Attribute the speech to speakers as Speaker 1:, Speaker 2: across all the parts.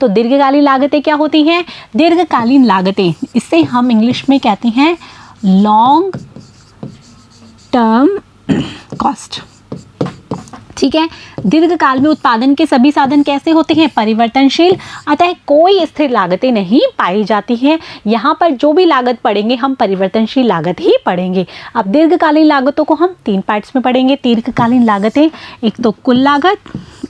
Speaker 1: तो दीर्घकालीन लागतें क्या होती हैं? दीर्घकालीन लागतें, इससे हम इंग्लिश में कहते हैं लॉन्ग टर्म कॉस्ट। ठीक है, दीर्घकाल में उत्पादन के सभी साधन कैसे होते हैं? परिवर्तनशील, अतः कोई स्थिर लागतें नहीं पाई जाती हैं। यहाँ पर जो भी लागत पढ़ेंगे हम परिवर्तनशील लागत ही पढ़ेंगे। अब दीर्घकालीन लागतों को हम 3 पार्ट्स में पढ़ेंगे। दीर्घकालीन लागतें, एक तो कुल लागत,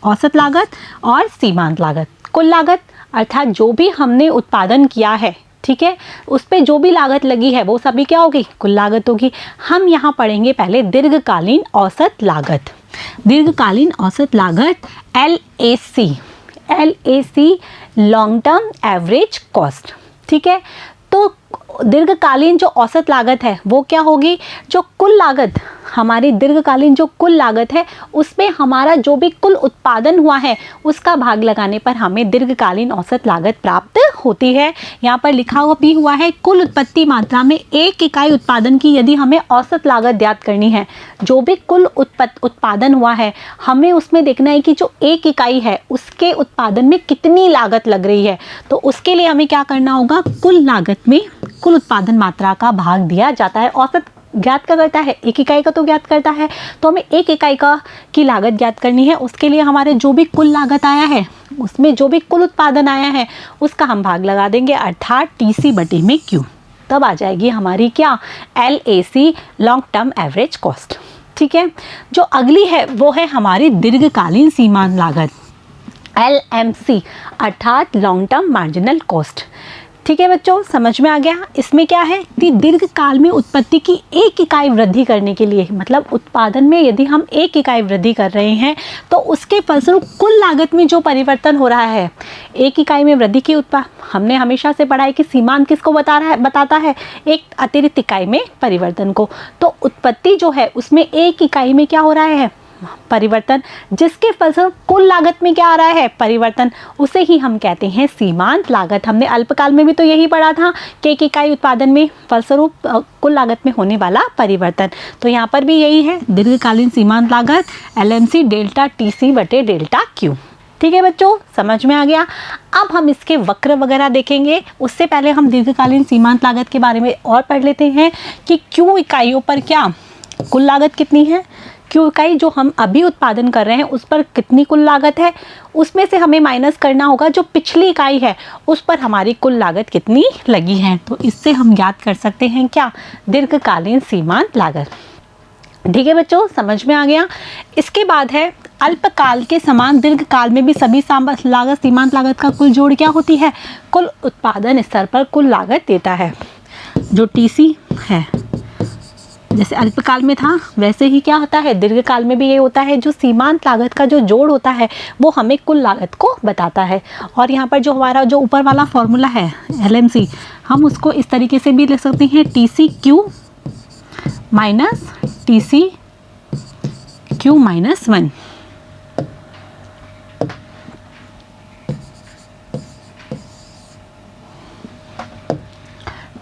Speaker 1: औसत लागत और सीमांत लागत। कुल लागत अर्थात जो भी हमने उत्पादन किया है, ठीक है, उस पर जो भी लागत लगी है वो सभी क्या होगी? कुल लागत होगी। हम यहाँ पढ़ेंगे पहले दीर्घकालीन औसत लागत। दीर्घकालीन औसत लागत LAC, long term average cost. ठीक है, तो दीर्घकालीन जो औसत लागत है वो क्या होगी? जो कुल लागत, हमारी दीर्घकालीन जो कुल लागत है उसमें हमारा जो भी कुल उत्पादन हुआ है उसका भाग लगाने पर हमें दीर्घकालीन औसत लागत प्राप्त होती है। यहाँ पर लिखा हुआ है कुल उत्पत्ति मात्रा में 1 इकाई उत्पादन की यदि हमें औसत लागत ज्ञात करनी है। जो भी कुल उत्पादन हुआ है हमें उसमें देखना है कि जो 1 इकाई है उसके उत्पादन में कितनी लागत लग रही है। तो उसके लिए हमें क्या करना होगा? कुल लागत में कुल उत्पादन मात्रा का भाग दिया जाता है। औसत ज्ञात क्या करता है? 1 इकाई का तो ज्ञात करता है, तो हमें 1 इकाई की लागत ज्ञात करनी है। उसके लिए हमारे जो भी कुल लागत आया है उसमें जो भी कुल उत्पादन आया है उसका हम भाग लगा देंगे, अर्थात TC/Q। तब आ जाएगी हमारी क्या? LAC, long term average cost. ठीक है, जो अगली है वो है हमारी दीर्घकालीन सीमांत लागत, LMC, अर्थात लॉन्ग टर्म मार्जिनल कॉस्ट। ठीक है बच्चों, समझ में आ गया? इसमें क्या है कि दीर्घकाल में उत्पत्ति की 1 इकाई वृद्धि करने के लिए, मतलब उत्पादन में यदि हम 1 इकाई वृद्धि कर रहे हैं तो उसके फलस्वरूप कुल लागत में जो परिवर्तन हो रहा है, 1 इकाई में वृद्धि की हमने हमेशा से पढ़ा है कि सीमांत किसको बताता है? एक अतिरिक्त इकाई में परिवर्तन को। तो उत्पत्ति जो है उसमें 1 इकाई में क्या हो रहा है? परिवर्तन, जिसके फलस्वरूप कुल लागत में क्या आ रहा है? परिवर्तन। उसे ही हम कहते हैं सीमांत लागत। हमने अल्पकाल में भी तो यही पढ़ा था कि 1 इकाई उत्पादन में फलस्वरूप कुल लागत में होने वाला परिवर्तन। तो यहाँ पर भी यही है, दीर्घकालीन सीमांत लागत LMC डेल्टा TC/Q। ठीक है बच्चों, समझ में आ गया? अब हम इसके वक्र वगैरह देखेंगे। उससे पहले हम दीर्घकालीन सीमांत लागत के बारे में और पढ़ लेते हैं कि Q इकाइयों पर क्या कुल लागत कितनी है। Q इकाई जो हम अभी उत्पादन कर रहे हैं उस पर कितनी कुल लागत है, उसमें से हमें माइनस करना होगा जो पिछली इकाई है उस पर हमारी कुल लागत कितनी लगी है। तो इससे हम ज्ञात कर सकते हैं क्या? दीर्घकालीन सीमांत लागत। ठीक है बच्चों, समझ में आ गया? इसके बाद है अल्पकाल के समान दीर्घकाल में भी सभी लागत सीमांत लागत का कुल जोड़ क्या होती है? कुल उत्पादन स्तर पर कुल लागत देता है, जो TC है। जैसे अल्पकाल में था वैसे ही क्या होता है? दीर्घकाल में भी ये होता है, जो सीमांत लागत का जो जोड़ होता है वो हमें कुल लागत को बताता है। और यहाँ पर जो हमारा जो ऊपर वाला फॉर्मूला है LMC, हम उसको इस तरीके से भी लिख सकते हैं TCQ माइनस TCQ-1।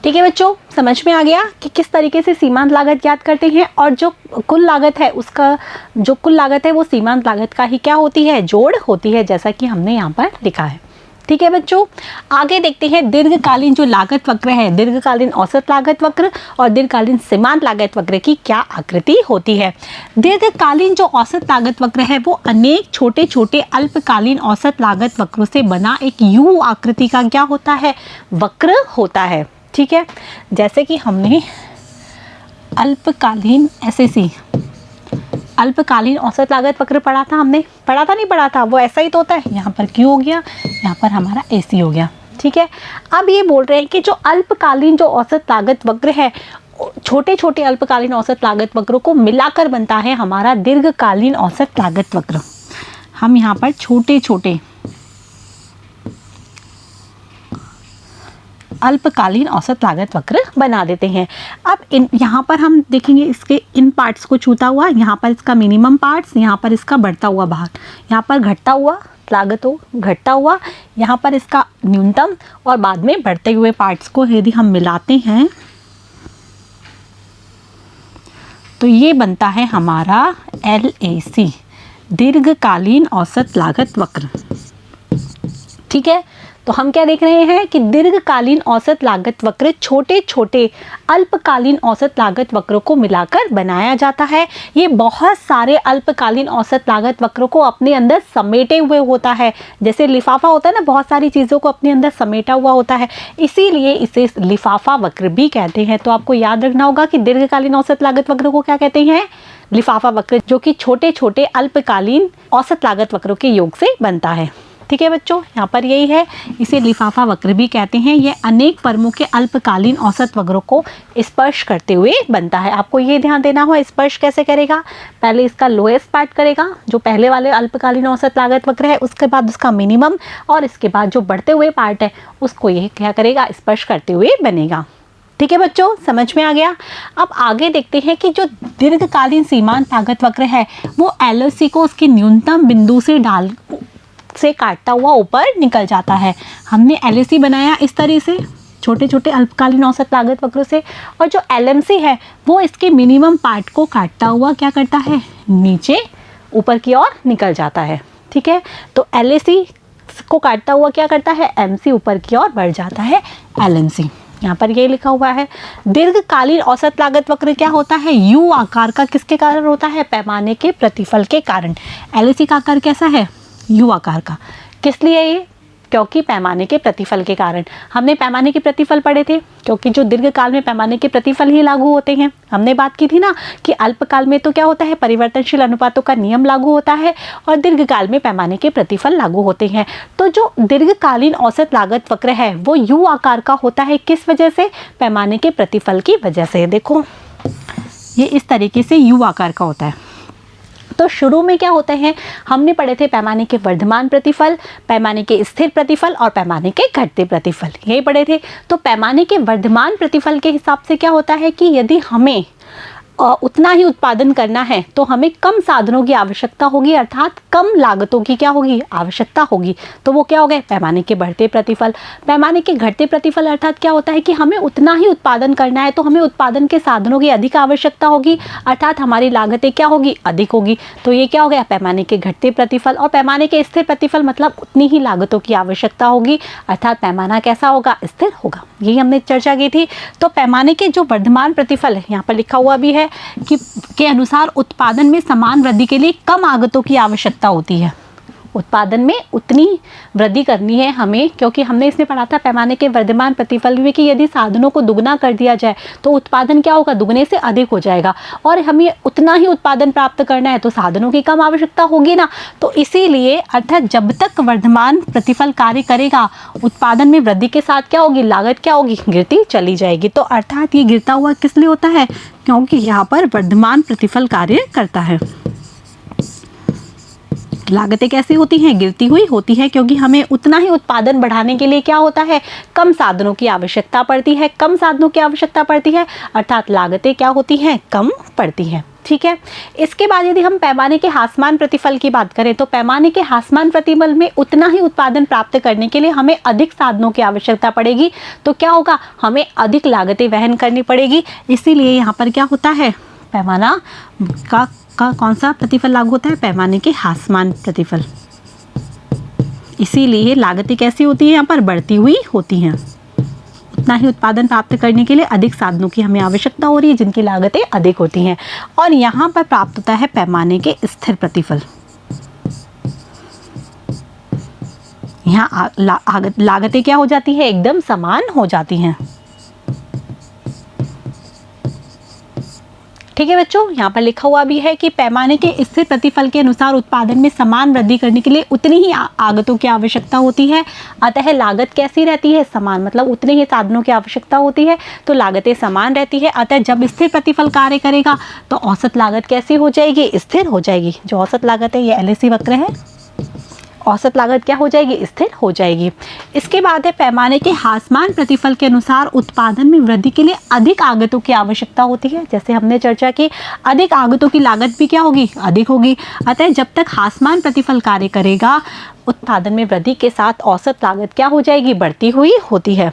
Speaker 1: ठीक है बच्चों, समझ में आ गया कि किस तरीके से सीमांत लागत ज्ञात करते हैं। और जो कुल लागत है उसका जो कुल लागत है वो सीमांत लागत का ही क्या होती है? जोड़ होती है, जैसा कि हमने यहाँ पर लिखा है। ठीक है बच्चों, आगे देखते हैं दीर्घकालीन जो लागत वक्र है, दीर्घकालीन औसत लागत वक्र और दीर्घकालीन सीमांत लागत वक्र की क्या आकृति होती है। दीर्घकालीन जो औसत लागत वक्र है वो अनेक छोटे छोटे अल्पकालीन औसत लागत वक्रों से बना एक U आकृति का क्या होता है? वक्र होता है। ठीक है, जैसे कि हमने अल्पकालीन SAC, अल्पकालीन औसत लागत वक्र पढ़ा था, हमने पढ़ा था नहीं पढ़ा था? वो ऐसा ही तो होता है। यहाँ पर Q हो गया, यहाँ पर हमारा AC हो गया। ठीक है, अब ये बोल रहे हैं कि जो अल्पकालीन जो औसत लागत वक्र है, छोटे छोटे अल्पकालीन औसत लागत वक्रों को मिलाकर बनता है हमारा दीर्घकालीन औसत लागत वक्र। हम यहाँ पर छोटे छोटे अल्पकालीन औसत लागत वक्र बना देते हैं। अब यहाँ पर हम देखेंगे इसके इन पार्ट्स को छूता हुआ, यहाँ पर इसका मिनिमम पार्ट्स, यहाँ पर इसका बढ़ता हुआ भाग, यहाँ पर घटता हुआ लागत हो घटता हुआ, यहाँ पर इसका न्यूनतम और बाद में बढ़ते हुए पार्ट्स को यदि हम मिलाते हैं तो ये बनता है हमारा LAC, दीर्घकालीन औसत लागत वक्र। ठीक है, तो हम क्या देख रहे हैं कि दीर्घकालीन औसत लागत वक्र छोटे छोटे अल्पकालीन औसत लागत वक्रों को मिलाकर बनाया जाता है। ये बहुत सारे अल्पकालीन औसत लागत वक्रों को अपने अंदर समेटे हुए होता है। जैसे लिफाफा होता है ना, बहुत सारी चीज़ों को अपने अंदर समेटा हुआ होता है, इसीलिए इसे लिफाफा वक्र भी कहते हैं। तो आपको याद रखना होगा कि दीर्घकालीन औसत लागत वक्र को क्या कहते हैं? लिफाफा वक्र, जो कि छोटे छोटे अल्पकालीन औसत लागत वक्रों के योग से बनता है। ठीक है बच्चों, यहाँ पर यही है, इसे लिफाफा वक्र भी कहते हैं। यह अनेक फर्मों के अल्पकालीन औसत वक्रों को स्पर्श करते हुए बनता है। आपको ये ध्यान देना हो, स्पर्श कैसे करेगा? पहले इसका लोएस्ट पार्ट करेगा, जो पहले वाले अल्पकालीन औसत लागत वक्र है, उसके बाद उसका मिनिमम, और इसके बाद जो बढ़ते हुए पार्ट है उसको ये क्या करेगा? स्पर्श करते हुए बनेगा। ठीक है बच्चों, समझ में आ गया। अब आगे देखते हैं कि जो दीर्घकालीन सीमांत लागत वक्र है वो LOC को उसके न्यूनतम बिंदु से काटता हुआ ऊपर निकल जाता है। हमने LOC बनाया इस तरह से, छोटे छोटे अल्पकालीन औसत लागत वक्र से, और जो LMC है वो इसके मिनिमम पार्ट को काटता हुआ क्या करता है? नीचे ऊपर की ओर निकल जाता है। ठीक है, तो LAC को काटता हुआ क्या करता है? MC ऊपर की ओर बढ़ जाता है, LMC। यहाँ पर ये लिखा हुआ है। दीर्घकालीन औसत लागत वक्र क्या होता है? U आकार का। किसके कारण होता है? पैमाने के प्रतिफल के कारण। LAC का आकार कैसा है? U आकार का। किस लिए ये? क्योंकि पैमाने के प्रतिफल के कारण। हमने पैमाने के प्रतिफल पढ़े थे, क्योंकि जो दीर्घकाल में पैमाने के प्रतिफल ही लागू होते हैं। हमने बात की थी ना कि अल्पकाल में तो क्या होता है? परिवर्तनशील अनुपातों का नियम लागू होता है, और दीर्घकाल में पैमाने के प्रतिफल लागू होते हैं। तो जो दीर्घकालीन औसत लागत वक्र है वो U आकार का होता है। किस वजह से? पैमाने के प्रतिफल की वजह से। देखो, ये इस तरीके से U आकार का होता है। तो शुरू में क्या होते हैं? हमने पढ़े थे पैमाने के वर्धमान प्रतिफल, पैमाने के स्थिर प्रतिफल और पैमाने के घटते प्रतिफल, यही पढ़े थे। तो पैमाने के वर्धमान प्रतिफल के हिसाब से क्या होता है कि यदि हमें उतना ही उत्पादन करना है तो हमें कम साधनों की आवश्यकता होगी, अर्थात कम लागतों की क्या होगी? आवश्यकता होगी। तो वो क्या हो गए? पैमाने के बढ़ते प्रतिफल। पैमाने के घटते प्रतिफल अर्थात क्या होता है कि हमें उतना ही उत्पादन करना है तो हमें उत्पादन के साधनों की अधिक आवश्यकता होगी, अर्थात हमारी लागतें क्या होगी? अधिक होगी। तो ये क्या हो गया? पैमाने के घटते प्रतिफल। और पैमाने के स्थिर प्रतिफल मतलब उतनी ही लागतों की आवश्यकता होगी, अर्थात पैमाना कैसा होगा? स्थिर होगा। यही हमने चर्चा की थी। तो पैमाने के जो वर्धमान प्रतिफल है, यहाँ पर लिखा हुआ भी है कि के अनुसार उत्पादन में समान वृद्धि के लिए कम आगतों की आवश्यकता होती है। उत्पादन में उतनी वृद्धि करनी है हमें, क्योंकि हमने इसमें पढ़ा था पैमाने के वर्धमान प्रतिफल में कि यदि साधनों को दुगना कर दिया जाए तो उत्पादन क्या होगा? दुगने से अधिक हो जाएगा, और हमें उतना ही उत्पादन प्राप्त करना है तो साधनों की कम आवश्यकता होगी ना। तो इसीलिए अर्थात जब तक वर्धमान प्रतिफल कार्य करेगा, उत्पादन में वृद्धि के साथ क्या होगी? लागत क्या होगी? गिरती चली जाएगी। तो अर्थात ये गिरता हुआ किस लिए होता है? क्योंकि यहाँ पर वर्धमान प्रतिफल कार्य करता है। लागतें कैसी होती हैं? गिरती हुई होती है, क्योंकि हमें उतना ही उत्पादन बढ़ाने के लिए क्या होता है? कम साधनों की आवश्यकता पड़ती है। कम साधनों की आवश्यकता पड़ती है अर्थात लागतें क्या होती हैं? कम पड़ती हैं। ठीक है, इसके बाद यदि हम पैमाने के ह्रासमान प्रतिफल की बात करें तो पैमाने के ह्रासमान प्रतिफल में उतना ही उत्पादन प्राप्त करने के लिए हमें अधिक साधनों की आवश्यकता पड़ेगी। तो क्या होगा? हमें अधिक लागतें वहन करनी पड़ेगी। इसीलिए यहाँ पर क्या होता है? पैमाना का कौन सा प्रतिफल लागू होता है? पैमाने के ह्रासमान प्रतिफल। इसीलिए लागतें कैसी होती है? यहाँ पर बढ़ती हुई होती हैं। उतना ही उत्पादन प्राप्त करने के लिए अधिक साधनों की हमें आवश्यकता हो रही है, जिनकी लागतें अधिक होती हैं। और यहाँ पर प्राप्त होता है पैमाने के स्थिर प्रतिफल। यहाँ लागतें क्या हो जाती है? एकदम समान हो जाती हैं। ठीक है बच्चों, यहाँ पर लिखा हुआ भी है कि पैमाने के स्थिर प्रतिफल के अनुसार उत्पादन में समान वृद्धि करने के लिए उतनी ही आगतों की आवश्यकता होती है। अतः लागत कैसी रहती है? समान, मतलब उतने ही साधनों की आवश्यकता होती है तो लागतें समान रहती है। अतः जब स्थिर प्रतिफल कार्य करेगा तो औसत लागत कैसी हो जाएगी? स्थिर हो जाएगी। जो औसत लागत है ये LAC वक्र है, औसत लागत क्या हो जाएगी? स्थिर हो जाएगी। इसके बाद है पैमाने के ह्रासमान प्रतिफल के अनुसार उत्पादन में वृद्धि के लिए अधिक आगतों की आवश्यकता होती है। जैसे हमने चर्चा की, अधिक आगतों की लागत भी क्या होगी? अधिक होगी। अतः जब तक ह्रासमान प्रतिफल कार्य करेगा, उत्पादन में वृद्धि के साथ औसत लागत क्या हो जाएगी? बढ़ती हुई होती है।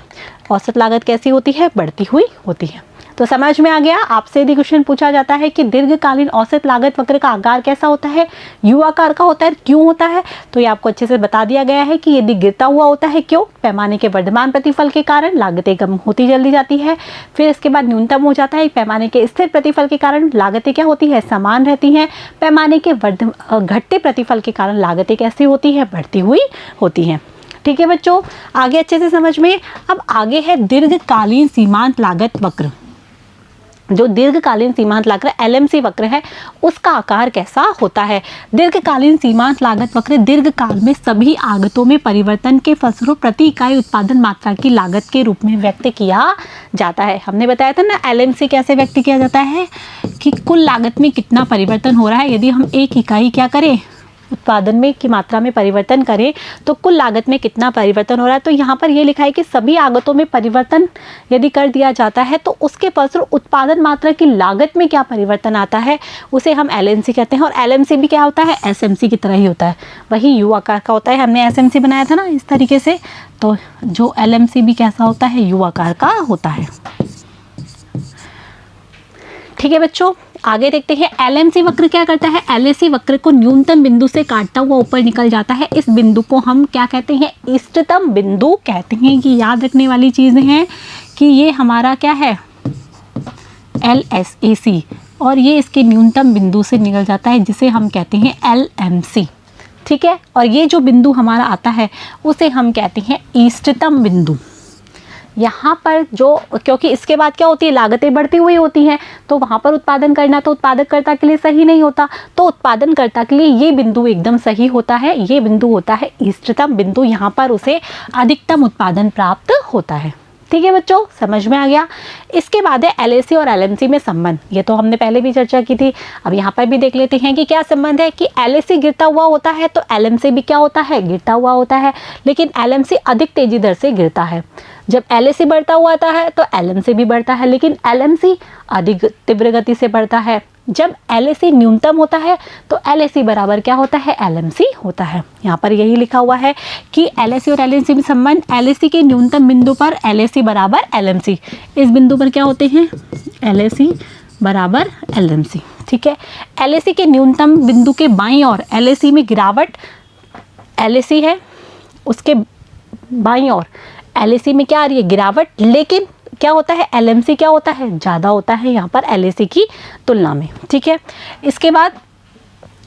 Speaker 1: औसत लागत कैसी होती है? बढ़ती हुई होती है। तो समझ में आ गया। आपसे यदि क्वेश्चन पूछा जाता है कि दीर्घकालीन औसत लागत वक्र का आकार कैसा होता है, यू आकार का होता है, क्यों होता है, तो ये आपको अच्छे से बता दिया गया है कि यदि गिरता हुआ होता है, क्यों, पैमाने के वर्धमान प्रतिफल के कारण लागतें कम होती जल्दी जाती है। फिर इसके बाद न्यूनतम हो जाता है, पैमाने के स्थिर प्रतिफल के कारण लागतें क्या होती है, समान रहती हैं। पैमाने के घटते प्रतिफल के कारण लागतें कैसी होती है, बढ़ती हुई होती हैं। ठीक है बच्चों, आगे अच्छे से समझ में। अब आगे है दीर्घकालीन सीमांत लागत वक्र। जो दीर्घकालीन सीमांत लागत LMC वक्र है, उसका आकार कैसा होता है। दीर्घकालीन सीमांत लागत वक्र दीर्घकाल में सभी आगतों में परिवर्तन के फलस्वरूप प्रति इकाई उत्पादन मात्रा की लागत के रूप में व्यक्त किया जाता है। हमने बताया था ना LMC कैसे व्यक्त किया जाता है कि कुल लागत में कितना परिवर्तन हो रहा है। यदि हम एक इकाई क्या करें, उत्पादन में की मात्रा में परिवर्तन करें तो कुल लागत में कितना परिवर्तन हो रहा है। तो यहाँ पर ये लिखा है कि सभी आगतों में परिवर्तन यदि कर दिया जाता है तो उसके फलस्वरूप उत्पादन मात्रा की लागत में क्या परिवर्तन आता है, उसे हम LMC कहते हैं। और LMC भी क्या होता है, SMC की तरह ही होता है, वही U आकार का होता है। हमने SMC बनाया था ना इस तरीके से, तो जो LMC भी कैसा होता है, U आकार का होता है। ठीक है बच्चों, आगे देखते हैं LMC वक्र क्या करता है। LMC वक्र को न्यूनतम बिंदु से काटता हुआ ऊपर निकल जाता है। इस बिंदु को हम क्या कहते हैं, इष्टतम बिंदु कहते हैं। कि याद रखने वाली चीज़ें हैं कि ये हमारा क्या है, LSAC, और ये इसके न्यूनतम बिंदु से निकल जाता है जिसे हम कहते हैं LMC। ठीक है, और ये जो बिंदु हमारा आता है उसे हम कहते हैं इष्टतम बिंदु। यहाँ पर जो, क्योंकि इसके बाद क्या होती है, लागतें बढ़ती हुई होती हैं, तो वहाँ पर उत्पादन करना तो उत्पादककर्ता के लिए सही नहीं होता, तो उत्पादनकर्ता के लिए ये बिंदु एकदम सही होता है। ये बिंदु होता है इष्टतम बिंदु, यहाँ पर उसे अधिकतम उत्पादन प्राप्त होता है। ठीक है बच्चों, समझ में आ गया। इसके बाद है LAC और LMC में संबंध। ये तो हमने पहले भी चर्चा की थी, अब यहाँ पर भी देख लेते हैं कि क्या संबंध है। कि LAC गिरता हुआ होता है तो LMC भी क्या होता है, गिरता हुआ होता है, लेकिन LMC अधिक तेजी दर से गिरता है। जब LAC बढ़ता हुआ आता है तो LMC भी बढ़ता है, लेकिन LMC अधिक तीव्र गति से बढ़ता है। जब LAC न्यूनतम होता है तो LAC बराबर क्या होता है, LMC होता है। यहाँ पर यही लिखा हुआ है कि LAC और LMC में संबंध, LAC के न्यूनतम बिंदु पर LAC बराबर LMC, इस बिंदु पर क्या होते हैं, LAC बराबर LMC। ठीक है, LAC के न्यूनतम बिंदु के बाईं ओर LAC में गिरावट, LAC है उसके बाईं ओर LAC में क्या आ रही है, गिरावट, लेकिन क्या होता है, LMC क्या होता है, ज़्यादा होता है यहाँ पर LAC की तुलना में। ठीक है, इसके बाद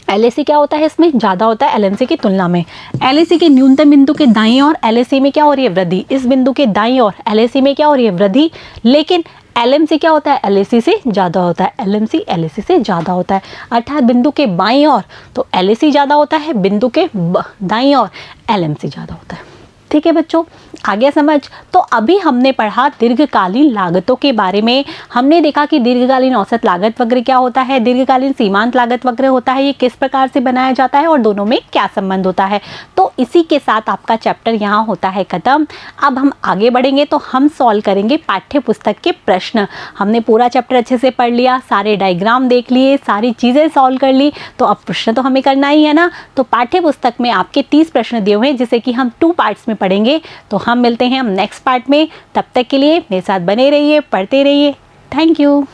Speaker 1: LAC क्या होता है, इसमें ज़्यादा होता है LMC की तुलना में। LAC के न्यूनतम बिंदु के दाईं ओर LAC में क्या हो रही है, वृद्धि, इस बिंदु के दाईं ओर LAC में क्या हो रही है, वृद्धि, लेकिन LMC क्या होता है, LAC से ज़्यादा होता है, LMC LAC से ज़्यादा होता है। अर्थात बिंदु के बाईं ओर तो LAC ज़्यादा होता है, बिंदु के दाईं ओर LMC ज़्यादा होता है। ठीक है बच्चों, आगे समझ। तो अभी हमने पढ़ा दीर्घकालीन लागतों के बारे में। हमने देखा कि दीर्घकालीन औसत लागत वक्र क्या होता है, दीर्घकालीन सीमांत लागत वक्र होता है, ये किस प्रकार से बनाया जाता है और दोनों में क्या संबंध होता है। तो इसी के साथ आपका चैप्टर यहाँ होता है खत्म। अब हम आगे बढ़ेंगे तो हम सॉल्व करेंगे पाठ्य पुस्तक के प्रश्न। हमने पूरा चैप्टर अच्छे से पढ़ लिया, सारे डायग्राम देख लिए, सारी चीज़ें सॉल्व कर ली, तो अब प्रश्न तो हमें करना ही है ना। तो पाठ्य पुस्तक में आपके 30 प्रश्न दिए हुए हैं जिसे कि हम 2 पार्ट्स में पढ़ेंगे। तो हम मिलते हैं हम नेक्स्ट पार्ट में, तब तक के लिए मेरे साथ बने रहिए, पढ़ते रहिए। Thank you.